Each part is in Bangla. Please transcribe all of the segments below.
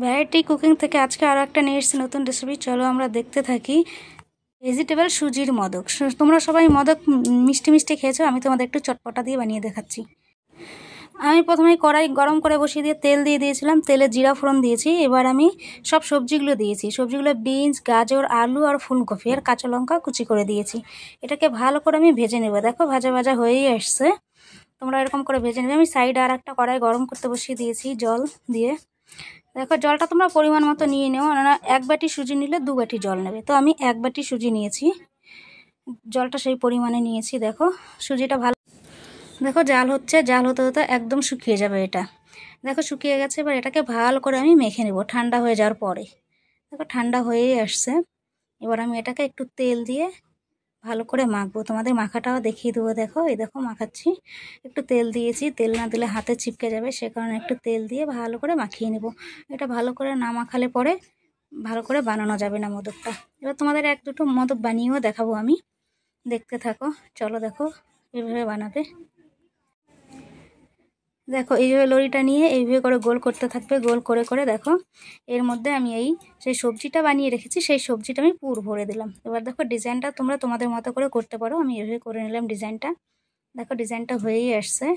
ভ্যারাইটি কুকিং থেকে আজকে আরও একটা নিয়ে এসেছি নতুন রেসিপি। চলো আমরা দেখতে থাকি। ভেজিটেবল সুজির মোদক। তোমরা সবাই মোদক মিষ্টি মিষ্টি খেয়েছো, আমি তোমাদের একটু চটপটা দিয়ে বানিয়ে দেখাচ্ছি। আমি প্রথমে কড়াই গরম করে বসিয়ে দিয়ে তেল দিয়ে দিয়েছিলাম, তেলে জিরা ফোড়ন দিয়েছি। এবার আমি সব সবজিগুলো দিয়েছি। সবজিগুলো বিনস, গাজর, আলু আর ফুলকপি আর কাঁচা লঙ্কা কুচি করে দিয়েছি। এটাকে ভালো করে আমি ভেজে নেব। দেখো ভাজা ভাজা হয়েই আসছে, তোমরা এরকম করে ভেজে নেবে। আমি সাইডে আর একটা কড়াই গরম করতে বসিয়ে দিয়েছি জল দিয়ে। দেখো জলটা তোমরা পরিমাণ মতো নিয়ে নেও, না এক বাটি সুজি নিলে 2 বাটি জল নেবে। তো আমি 1 বাটি সুজি নিয়েছি, জলটা সেই পরিমাণে নিয়েছি। দেখো সুজিটা ভালো, দেখো জাল হচ্ছে, জাল হতে হতে একদম শুকিয়ে যাবে এটা। দেখো শুকিয়ে গেছে। এবার এটাকে ভালো করে আমি মেখে নেব ঠান্ডা হয়ে যাওয়ার পরে। দেখো ঠান্ডা হয়েই আসছে। এবার আমি এটাকে একটু তেল দিয়ে ভালো করে মাখবো, তোমাদের মাখাটাও দেখিয়ে দেবো। দেখো এই দেখো মাখাচ্ছি, একটু তেল দিয়েছি। তেল না দিলে হাতে চিপকে যাবে, সে কারণে একটু তেল দিয়ে ভালো করে মাখিয়ে নেব। এটা ভালো করে না মাখালে পরে ভালো করে বানানো যাবে না মোদকটা। এবার তোমাদের 1-2টো মোদক বানিয়েও দেখাবো আমি, দেখতে থাকো। চলো দেখো এইভাবে বানাবে। দেখো এইভাবে লড়িটা নিয়ে এইভাবে করে গোল করতে থাকবে, গোল করে করে। দেখো এর মধ্যে আমি সেই সবজিটা বানিয়ে রেখেছি, সেই সবজিটা আমি পুর ভরে দিলাম। এবার দেখো ডিজাইনটা তোমরা তোমাদের মতো করে করতে পারো, আমি এইভাবে করে নিলাম ডিজাইনটা। দেখো ডিজাইনটা হয়েই আসছে,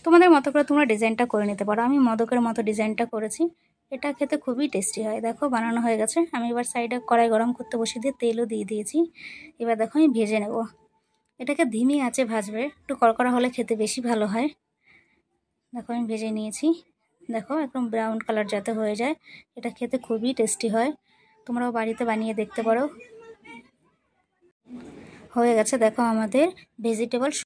তোমাদের মতো করে তোমরা ডিজাইনটা করে নিতে পারো। আমি মোদকের মতো ডিজাইনটা করেছি, এটা খেতে খুবই টেস্টি হয়। দেখো বানানো হয়ে গেছে। আমি এবার সাইডে কড়াই গরম করতে বসিয়ে দিয়ে তেলও দিয়ে দিয়েছি। এবার দেখো আমি ভেজে নেব। এটাকে ধিমি আঁচে ভাজবে, একটু কড়কড়া হলে খেতে বেশি ভালো হয়। দেখো আমি ভেজে নিয়েছি। দেখো একদম ব্রাউন কালার যাতে হয়ে যায়, এটা খেতে খুবই টেস্টি হয়। তোমরাও বাড়িতে বানিয়ে দেখতে পারো। হয়ে গেছে দেখো আমাদের ভেজিটেবল